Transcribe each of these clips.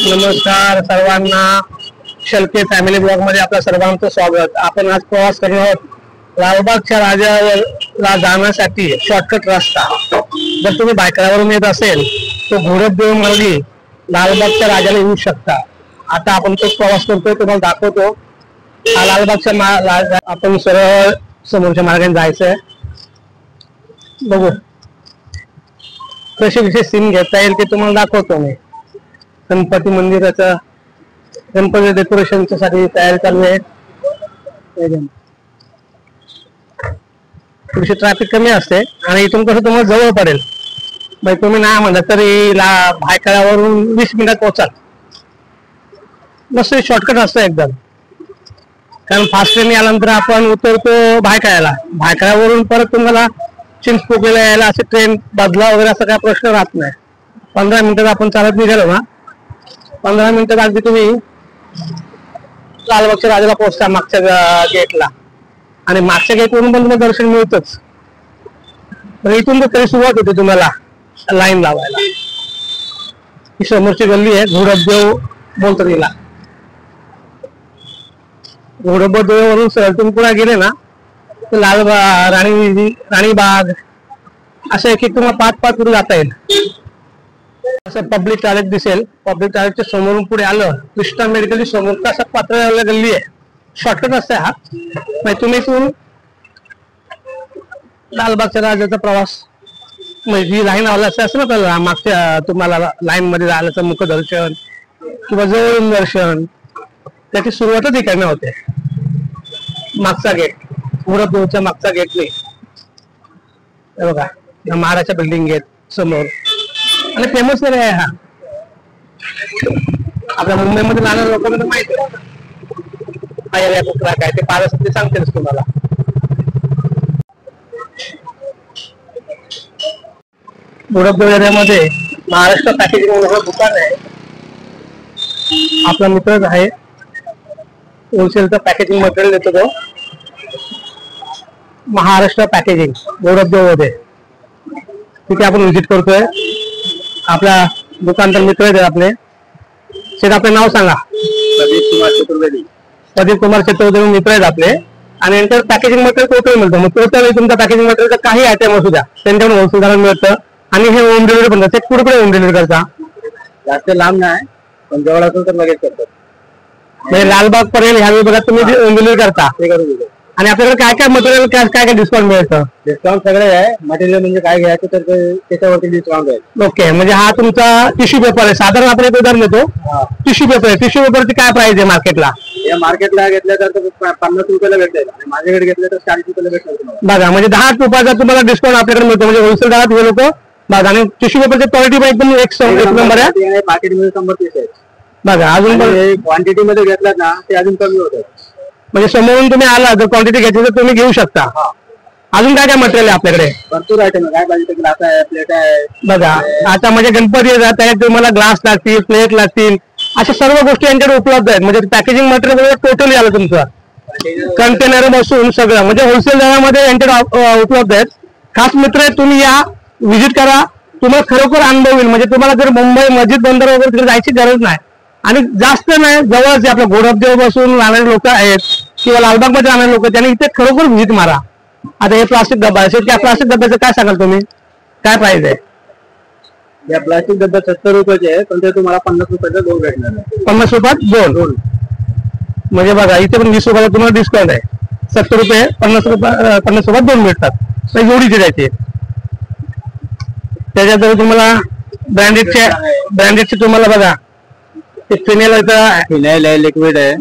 नमस्कार सर्वांना, Shelke family blog मध्ये आपल्या सर्वांचं स्वागत। आपण आज प्रवास करणार आहोत लालबागच्या राजाला जाण्यासाठी शॉर्टकट रस्ता। जर तुम्ही बायकावरून येत असेल तो घोडदेव मार्गे लालबागच्या राजाला येऊ शकता। आता आपण तो प्रवास करतोय, तुम्हाला दाखवतो। हा लालबागच्या आपण सरळ समोरच्या मार्गाने जायचंय। बघू कसे कसे सीन घेता येईल ते तुम्हाला दाखवतो मी। गणपती मंदिराचा गणपती डेकोरेशनच्या साठी तयारी चालू आहे। थोडीशी ट्रॅफिक कमी असते आणि इथून कसं तुम्हाला जवळ पडेल। मग तुम्ही नाही म्हणलं तरी भायखळ्यावरून 20 मिनिटात पोहोचाल। मस्त शॉर्टकट असतं एकदम, कारण फास्ट ट्रेन आल्यानंतर आपण उतरतो भायखळ्यावरून परत तुम्हाला चिंचपोकळीला यायला असे ट्रेन बदला वगैरे असा काय प्रश्न राहत नाही। 15 मिनिटात आपण चालत निघालो ना, 15 मिनिटात अगदी तुम्ही लालबागच्या राजाला पोहोचता मागच्या गेटला। आणि मागच्या गेटवरून पण तुम्हाला दर्शन मिळतच। इथून तर तरी सुरुवात होते तुम्हाला लाईन लावायला। ही समोरची गल्ली आहे, घोडदेव बोलतात तिला। घोडदेववरून सरळ तुम्ही पुढे गेले ना तर राणीबाग असं एक तुम्हाला 5-5 पुढे जाता येईल। असं पब्लिक टॉयलेट दिसेल। पब्लिक टॉयलेटच्या समोरून पुढे आलं कृष्णा मेडिकलची समोर असं पातळ गल्ली आहे। शॉर्टकट असते हा। म्हणजे तुम्ही इथून लालबागच्या राजाचा प्रवास म्हणजे जी लाईन लावला असं ना तर मागच्या तुम्हाला लाईन मध्ये जायचं मुखदर्शन किंवा जवळून दर्शन त्याची सुरुवातच इकडनं होते। मागचा गेट घोडदेवच्या मागचा गेट नाही बघा, महाराष्ट्र बिल्डिंग गेट समोर आणि फेमस एरिया आहे हा। आपल्या मुंबईमध्ये राहणाऱ्या लोकांना तर माहिती आहे एरिया कुठला काय ते पारस ते सांगतेच तुम्हाला। घोडदेव एरियामध्ये महाराष्ट्र पॅकेजिंग म्हणून दुकान आहे। आपला मित्रच आहे, होलसेलचं पॅकेजिंग मटेरियल देतो तो। महाराष्ट्र पॅकेजिंग घोडदेव मध्ये तिथे आपण व्हिजिट करतोय। आपल्या दुकानदार मित्र आहेत आपले। शेठ आपले नाव सांगा। प्रदीप कुमार चतुर्वेदी मित्र आहेत आपले। आणि नंतर पॅकेजिंग मटेरियल टोटल मिळतं। मग टोटल तुमच्या पॅकेजिंग मटेरियल काही आयटम असू द्या त्यांच्याकडून होलसेल दरात मिळतं। आणि हे होम डिलिव्हरी पण करतात। कुठे होम डिलिव्हरी करता? जास्त लांब नाही पण जवळ असेल तर लगेच करतात। म्हणजे लालबाग पर्यंत ह्या विभागात तुम्ही होम डिलिव्हरी करता। आणि आपल्याकडे काय काय मटेरियल काय काय डिस्काउंट मिळतं? डिस्काउंट सगळे आहे। मटेरियल म्हणजे काय घ्यायचं तर त्याच्यावरती डिस्काउंट आहे। ओके, म्हणजे हा तुमचा टिश्यू पेपर आहे। साधारण आपण एक उदाहरण देतो, टिश्यू पेपर आहे। टिश्यू पेपरची काय प्राइस आहे मार्केटला? या मार्केटला घेतल्या तर 50 रुपयाला भेटेल आणि माझ्याकडे घेतलं तर 40 रुपयाला भेटेल। बघा, म्हणजे 10 रुपयाचा तुम्हाला डिस्काउंट आपल्याकडे मिळतो। म्हणजे होलसेल दरात हे लोक बघा। आणि टिश्यू पेपरची क्वालिटी पण एकदम एक नंबर आहे। पाकिटमध्ये 100 पीस आहे बघा। अजून क्वांटिटी मध्ये घेतलात ना ते अजून कमी होतं। म्हणजे समोरून तुम्ही आला जर क्वांटिटी घ्यायची तर तुम्ही घेऊ शकता। अजून काय काय मटेरियल आहे आपल्याकडे? भरपूर आयटम काय पाहिजे, ग्लास आहे, प्लेट आहे। बघा, आता म्हणजे गणपती जात आहे तुम्हाला ग्लास लागतील, प्लेट लागतील, अशा सर्व गोष्टी यांच्याकडे उपलब्ध आहेत। म्हणजे पॅकेजिंग मटेरियल टोटली आलं तुमचं, कंटेनर बसून सगळं म्हणजे होलसेल दरामध्ये यांच्याकडे उपलब्ध आहेत। खास मित्र तुम्ही या, व्हिजिट करा, तुम्हाला खरोखर अनुभव येईल। म्हणजे तुम्हाला जर मुंबई मस्जिद बंदर वगैरे तिकडे जायची गरज नाही। आणि जास्त नाही, जवळच आपल्या घोडदेव बसून राहणारे लोक आहेत किंवा लालबाग मध्ये राहणारे लोक, त्यांनी इथे खरोखर व्हिजिट मारा। आता हे प्लास्टिक डब्बा आहे, त्या प्लास्टिक डब्याचं काय सांगाल तुम्ही? काय प्राइस आहे? या प्लास्टिक डब्बा 70 रुपयाचे आहे, पण ते तुम्हाला 50 रुपयाचा दोन भेटणार आहे। 50 रुपयात दोन म्हणजे बघा इथे पण 20 रुपयाला तुम्हाला डिस्काउंट आहे। 70 रुपये 50 रुपयात दोन भेटतात। जोडीचे द्यायचे। त्याच्यात तुम्हाला ब्रँडेडचे तुम्हाला बघा फिनेल आहे, लिक्विड आहे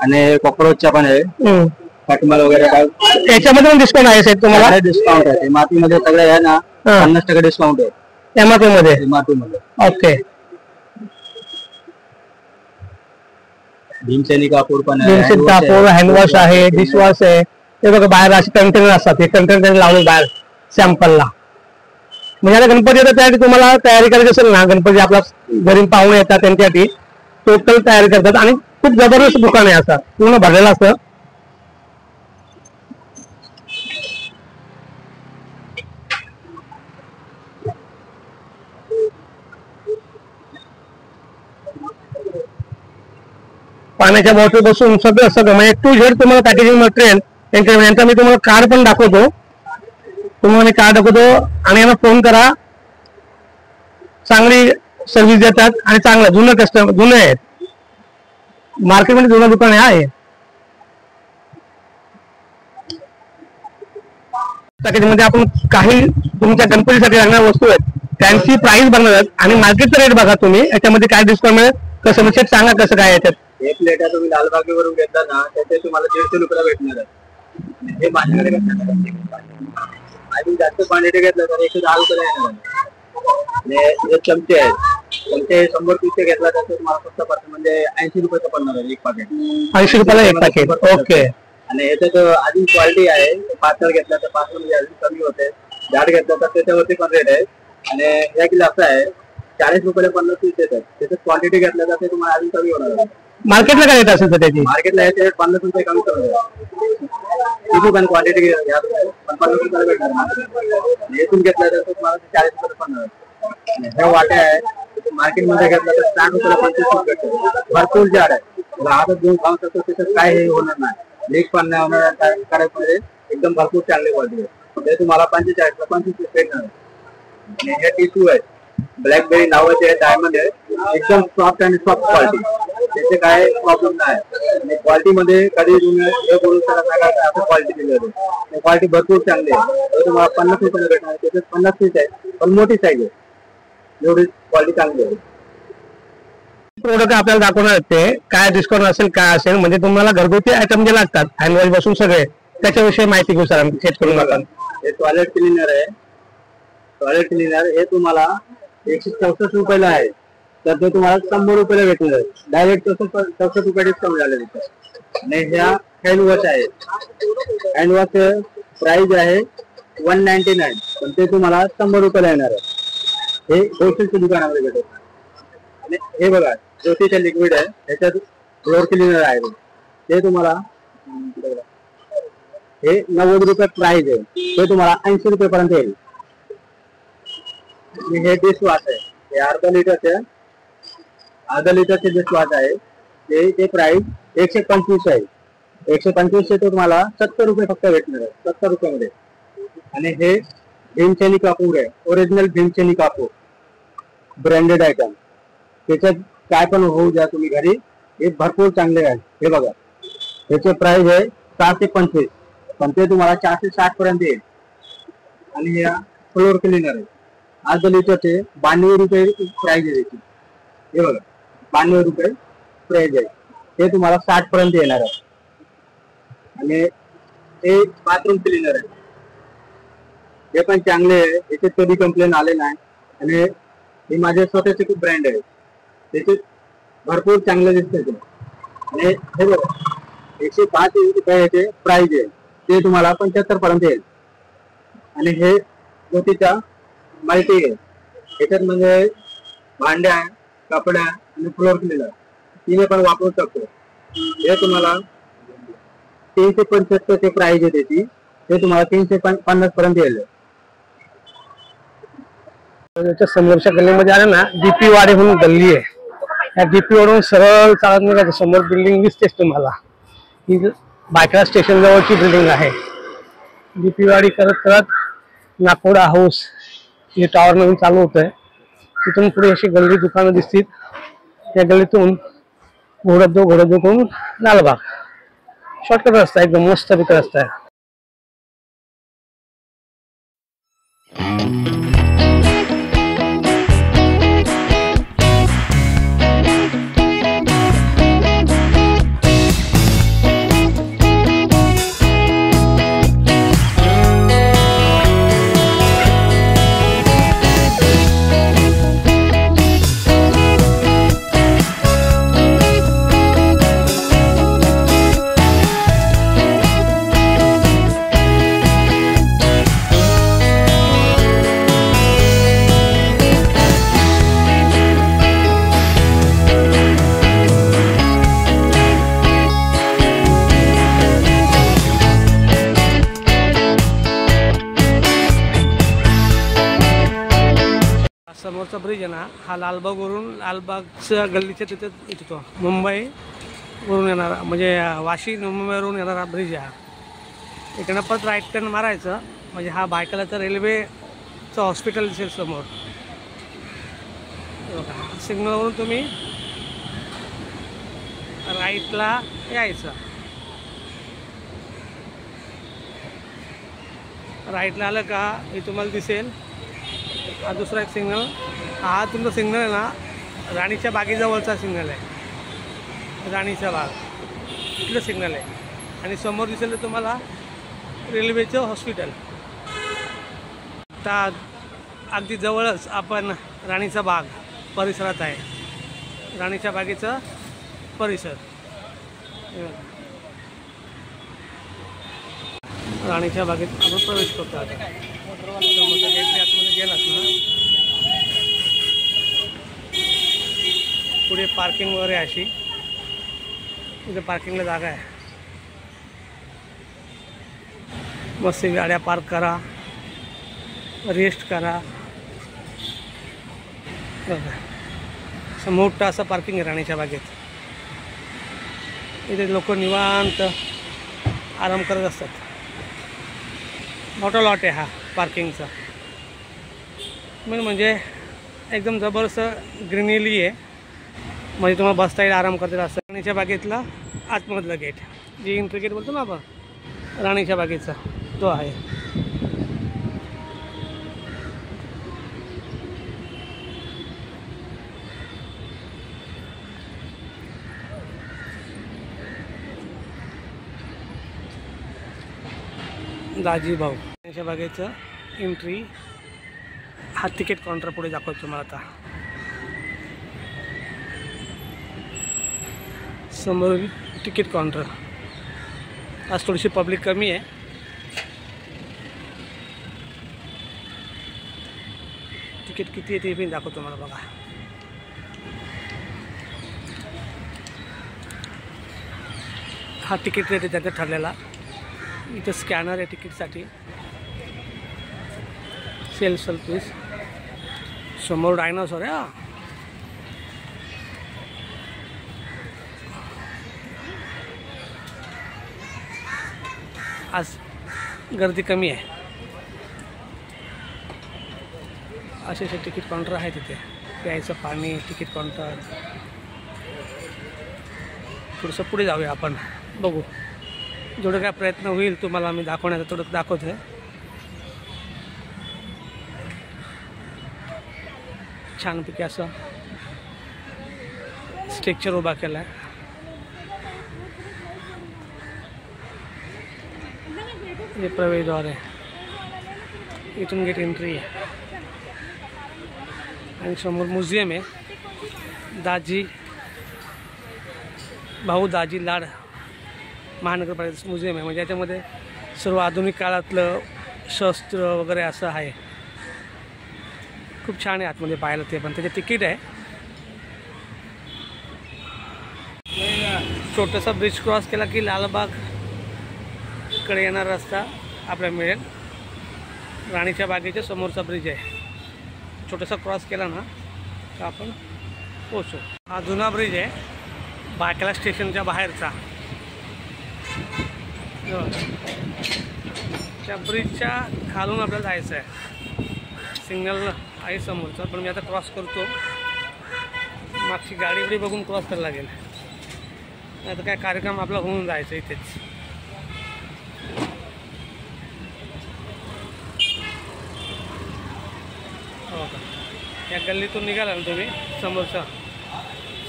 आणि कॉक्रोचचा पण आहे, फॅटमल वगैरे काय याच्यामध्ये पण डिस्काउंट आहे साहेब तुम्हाला? डिस्काउंट आहे। मातीमध्ये सगळे आहे ना 50% डिस्काउंट आहे एमआरपी मध्ये। ओके, भीमसेनी कापूर पण आहे, भीमसेनी कापूर, हँडवॉश आहे, डिशवॉश आहे। हे बघा बाहेर असे कंटेनर असतात, हे कंटेनर लावले बाहेर सॅम्पलला। म्हणजे आता गणपती येतात त्यासाठी तुम्हाला तयारी करायची असेल ना, गणपती आपला घरी पाहुणे येतात त्यांच्यासाठी टोटल तयारी करतात। आणि खूप जबरदस्त दुकान आहे, असं पूर्ण भरलेलं असतं। पाण्याच्या बॉटल बसून सगळं सगळं म्हणजे टू झेड तुम्हाला पॅकेजिंग मटेरियल यांचा मी तुम्हाला कार्ड पण दाखवतो. तुम्हाला मी कार्ड दाखवतो आणि यांना फोन करा. चांगली सर्व्हिस देतात आणि चांगलं जुनं कस्टमर जुने आहेत. मार्केटमध्ये जुनं दुकान आहे. पॅकेजमध्ये आपण काही तुमच्या गणपतीसाठी लागणाऱ्या वस्तू आहेत त्यांची प्राइस बघणार आणि मार्केटचा रेट बघा तुम्ही. याच्यामध्ये काय डिस्काउंट मिळेल कसं म्हणजे सांगा कसं काय याच्यात. एक प्लेट तुम्ही लालबागेवरून घेतला ना त्याचे तुम्हाला 150 रुपयाला भेटणार आहे. हे माझ्याकडे आणि जास्त क्वांटिटी घेतलं तर 110 रुपयाला येणार आहे. हे चमचे आहेत. चमचे 100 पीस घेतला तर तुम्हाला फक्त म्हणजे 80 रुपयाचं पडणार आहे एक पॅकेट. 80 रुपयाला एक पॅकेट. ओके. आणि याच्यात अजून क्वालिटी आहे. पातळ घेतला तर पातळ म्हणजे अजून कमी होते. जाड घेतला तर त्याच्यावरती पण रेट आहे. आणि या किलो असं आहे 40 रुपयाला 50 पीस येतात. त्याच्यात क्वांटिटी घेतल्या तर ते तुम्हाला अजून कमी होणार आहे. मार्केटला काय येत असेल तर त्याची मार्केटला याचे 50 रुपये कमी करणार पण क्वांटिटी घ्या 50 रुपयाला भेटणार. येथून घेतला तर तुम्हाला 40 रुपयाला पडणार. ह्या वाट्या आहे मार्केटमध्ये घेतला तर 60 रुपयाला 25 रुपये भेटते. भरपूर जाड आहे. हातात घेऊन खाऊ शकतो. त्याच्यात काय हे होणार नाही. लीक पण नाही होणार. करायमध्ये एकदम भरपूर चांगली क्वालिटी आहे. ते तुम्हाला 45 ला 25 भेटणार. आणि हे टिश्यू आहे ब्लॅकबेरी नावाचे आहे. डायमंड आहे. एकदम सॉफ्ट आणि सॉफ्ट क्वालिटी. त्याचे काय प्रॉब्लेम नाही. क्वालिटी मध्ये कधी तुम्ही असं क्वालिटी दिली होती. क्वालिटी भरपूर चांगली आहे. तुम्हाला 50 रुपयाला भेटणार. त्याच्यात 50 पीस आहे पण मोठी साईज आहे. एवढी क्वालिटी चांगली आहे. प्रोडक्ट आपल्याला दाखवणार ते काय डिस्काउंट असेल काय असेल म्हणजे तुम्हाला घरगुती आयटम जे लागतात हँडवॉश बसून सगळे त्याच्याविषयी माहिती घेऊ सर. चेक करून बघा. हे टॉयलेट क्लिनर आहे. टॉयलेट क्लिनर हे तुम्हाला 164 रुपयाला आहे. तर ते तुम्हाला 100 रुपयाला भेटणार. डायरेक्ट 64 रुपये डिस्काउंट झाले तिथे. आणि ह्या हँडवॉश आहे. हँडवॉश प्राइस आहे 199 पण ते तुम्हाला 100 रुपयाला येणार आहे. हे होलसेलच्या दुकानामध्ये भेटेल. आणि हे बघा ज्योतीचं लिक्विड आहे. ह्याच्यात फ्लोर क्लिनर आहे. ते तुम्हाला हे 90 रुपये प्राइस आहे. ते तुम्हाला 80 रुपयापर्यंत येईल. आणि हे डिश वॉश आहे. हे अर्धा लिटरचे डिश वॉश आहे. ते प्राइस 125 आहे. 125 ते तुम्हाला 70 रुपये फक्त भेटणार आहे. 70 रुपयामध्ये. आणि हे भीमसेनी कापूर आहे. ओरिजिनल भीमसेनी कापूर ब्रँडेड आयटम. त्याच्यात काय पण होऊ द्या तुम्ही घरी. हे भरपूर चांगले आहे. हे बघा त्याचे प्राइस आहे 625 पण ते तुम्हाला 460 पर्यंत येईल. आणि हे फ्लोर क्लिनर आहे. अर्धा लिटरचे 92 रुपये प्राइस आहे त्याची. हे बघा 92 रुपये प्राइस आहे. ते तुम्हाला 60 पर्यंत येणार आहे. आणि हे बाथरूम क्लिनर आहे. हे पण चांगले आहे. याच्यात कधी कंप्लेंट आले नाही. आणि हे माझे स्वतःचे खूप ब्रँड आहे. त्याचे भरपूर चांगले दिसते. आणि हे बघा 105 रुपये याचे प्राइस आहे. ते तुम्हाला 75 पर्यंत येईल. आणि हे ज्योतीचा मल्टी आहे. याच्यात म्हणजे भांड्या कपड्या आणि फ्लोर क्लिनर तिने पण वापरू शकतो. हे तुम्हाला 375 चे प्राइस आहे त्याची. ते तुम्हाला 350 पर्यंत येईल. समोरच्या गल्लीमध्ये आले ना डीपी वाडी म्हणून गल्ली आहे. या डीपी वाडून सरळ चालत निघायचं समोर बिल्डिंग दिसतेच तुम्हाला. ही बायका स्टेशन जवळची बिल्डिंग आहे. डीपी वाडी करत करत नाकोडा हाऊस हे टॉवर नवीन चालू होत आहे. तिथून पुढे अशी गल्ली दुकानं दिसतील. त्या गल्लीतून घोडदो करून लालबाग शॉर्टकट रस्ता एकदम मस्त रस्ता आहे. समोरचा ब्रिज आहे ना हा लालबागवरून लालबागच्या गल्लीच्या तिथे येतो. मुंबई वरून येणारा म्हणजे वाशी मुंबईवरून येणारा ब्रिज आहे हा. इकडनं परत राईट टर्न मारायचं म्हणजे हा बायकालाचं रेल्वेचं हॉस्पिटल दिसेल समोर. बघा सिग्नलवरून तुम्ही राईटला यायचं. राईटला आलं का हे तुम्हाला दिसेल हा दुसरा एक सिग्नल. हा तुमचा सिग्नल आहे ना राणीच्या बागेजवळचा सिग्नल आहे. राणीचा बाग इथलं सिग्नल आहे आणि समोर दिसेल तर तुम्हाला रेल्वेचं हॉस्पिटल. आता अगदी जवळच आपण राणीचा बाग परिसरात आहे. राणीच्या बागेचं परिसर. राणीच्या बागेत आपण प्रवेश करतो. आता आतमध्ये गेलात ना पुढे पार्किंग वगैरे अशी इथे पार्किंगला जागा आहे. मस्त गाड्या पार्क करा, रेस्ट करा. असं मोठं असं पार्किंग आहे राणीच्या बागेत. इथे लोक निवांत आराम करत असतात. मोठा लॉट आहे हा पार्किंगचा. म्हणजे एकदम जबरदस्त ग्रीनरी आहे. म्हणजे तुम्हाला बसता येईल, आराम करता येईल असं. राणीच्या बागेतला आतमधलं गेट जी एंट्री गेट बोलतो ना आपण राणीच्या बागेचा तो आहे. दाजी भाऊ राणीच्या बागेचं एंट्री हा तिकीट काउंटर पुढे दाखवतो तुम्हाला. आता समोर तिकीट काउंटर. आज थोडीशी पब्लिक कमी आहे. तिकीट किती आहे ते पण दाखवतो तुम्हाला. बघा हा तिकीट रेट आहे त्याचा ठरलेला. इथं स्कॅनर आहे तिकीटसाठी. Self service. समोर डायनोसॉर आहे. आज गर्दी कमी आहे. असे तिकीट काउंटर आहे तिथे. प्यायचं पाणी तिकीट काउंटर. थोडंसं पुढे जाऊया आपण, बघू जेवढं काय प्रयत्न होईल तुम्हाला मी दाखवण्याचा थोडं दाखवतो आहे. छानपैकी असं स्ट्रक्चर उभा केला आहे. हे प्रवेशद्वार आहे. इथून गेट एंट्री आहे आणि समोर म्युझियम आहे. दाजी भाऊ दाजी लाड महानगरपालिकेचं म्युझियम आहे. म्हणजे याच्यामध्ये सर्व आधुनिक काळातलं शस्त्र वगैरे असं आहे. खूप छान आहे आतमध्ये पाहायला ते पण. त्याचे तिकीट आहे. छोटासा ब्रिज क्रॉस केला की लालबागकडे येणारा रस्ता आपल्याला मिळेल. राणीच्या बागेच्या समोरचा ब्रिज आहे. छोटासा क्रॉस केला ना तर आपण पोचू. हा जुना ब्रिज आहे बायकला स्टेशनच्या बाहेरचा. त्या ब्रिजच्या खालून आपल्याला जायचं आहे. सिग्नल आहे समोरचा पण मी आता क्रॉस करतो. मागची गाडी बिडी बघून क्रॉस करायला लागेल. नाही तर काय कार्यक्रम आपला होऊन जायचं इथेच. हो का. या गल्लीतून निघाला ना तुम्ही समोरचा.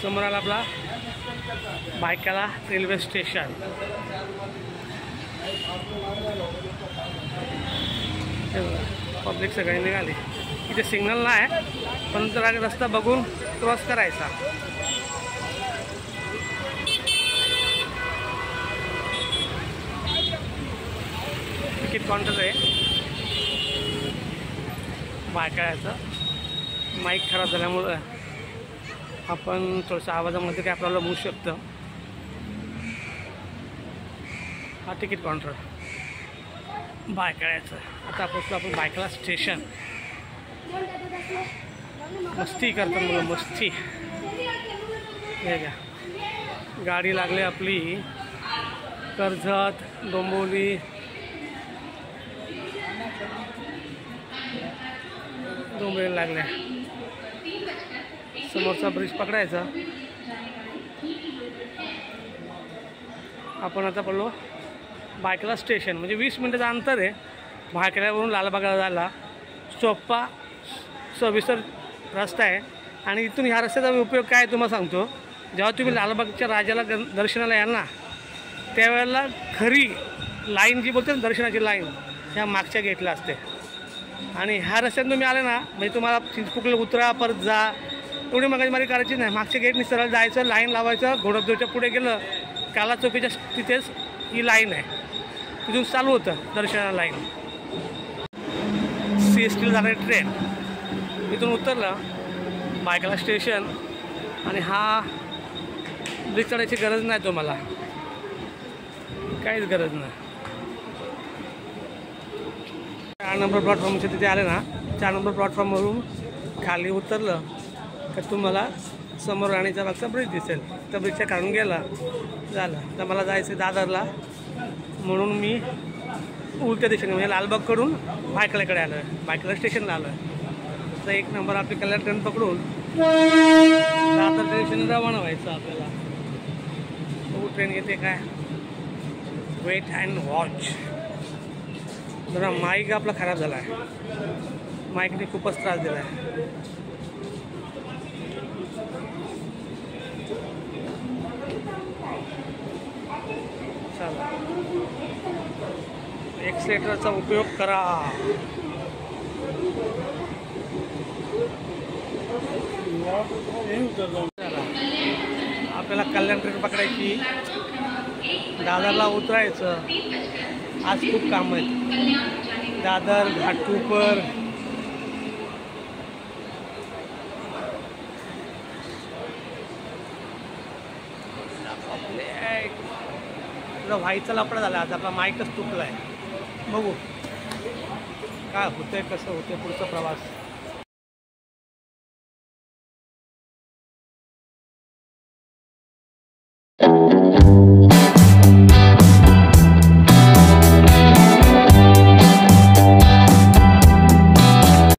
समोर आला आपला बायकाला रेल्वे स्टेशन. पब्लिक सगळी निघाली. इथे सिग्नल नाही पण जरा रस्ता बघून क्रॉस करायचा. तिकीट काउंटर आहे बायकाळ्याचं. माईक खराब झाल्यामुळं आपण थोडंसं आवाजामध्ये काय प्रॉब्लेम होऊ शकतं. हा तिकीट काउंटर बायकाळ्याचं. आता पोचलो आपण बायकाला स्टेशन. मस्ती करतात मुलं मस्ती. हे घ्या गाडी लागली आपली कर्जत डोंबिवली लागले. समोरचा ब्रिज पकडायचा. आपण आता पडलो भायखळा स्टेशन. म्हणजे 20 मिनिटाचं अंतर आहे भायखळ्यावरून लालबागला जायला. सोप्पा सविस्तर रस्ता आहे. आणि इथून ह्या रस्त्याचा उपयोग काय तुम्हाला सांगतो. जेव्हा तुम्ही लालबागच्या राजाला दर्शनाला याल ना, त्यावेळेला खरी लाईन जी बोलते ना, दर्शनाची लाईन, ह्या मागच्या गेटला असते. आणि ह्या रस्त्यात तुम्ही आले ना, म्हणजे तुम्हाला चिंचपोकला उतरा परत जा एवढी मगजमारी करायची नाही. मागच्या गेटनी सरळ जायचं, लाईन लावायचं. घोडपदेवच्या पुढे गेलं काला चौकीच्या तिथेच ही लाईन आहे. तिथून चालू होतं दर्शनाला लाईन. CSTला जाणारी ट्रेन इथून उतरलं भायखळा स्टेशन. आणि हा ब्रिज चढायची गरज नाही तुम्हाला, काहीच गरज नाही. 4 नंबर प्लॅटफॉर्मच्या तिथे आले ना, 4 नंबर प्लॅटफॉर्मवरून खाली उतरलं तर तुम्हाला समोर राणीचा बागचा ब्रिज दिसेल. त्या ब्रिजच्या खालून गेला झालं. तर मला जायचं दादरला, म्हणून मी उलट्या दिशेने म्हणजे लालबागकडून भायखळ्याकडे आलो आहे. भायखळा स्टेशनला आलो आहे. तर 1 नंबर आपली कल्याण ट्रेन पकडून दादर स्टेशन रवाना व्हायचं आपल्याला. तो ट्रेन येते काय, वेट अँड वॉच. जरा माईक आपला खराब झाला आहे. माईकने खूपच त्रास दिला आहे. चला, एक्सलेटरचा उपयोग करा. आपल्याला कल्याण ट्रेन पकडायची, दादरला उतरायचं. आज खूप काम आहेत. दादर घाटकोपर व्हायचा लफडा झाला. आज आपला माईकच तुटला आहे. बघू काय होतंय, कसं होतंय पुढचा प्रवास.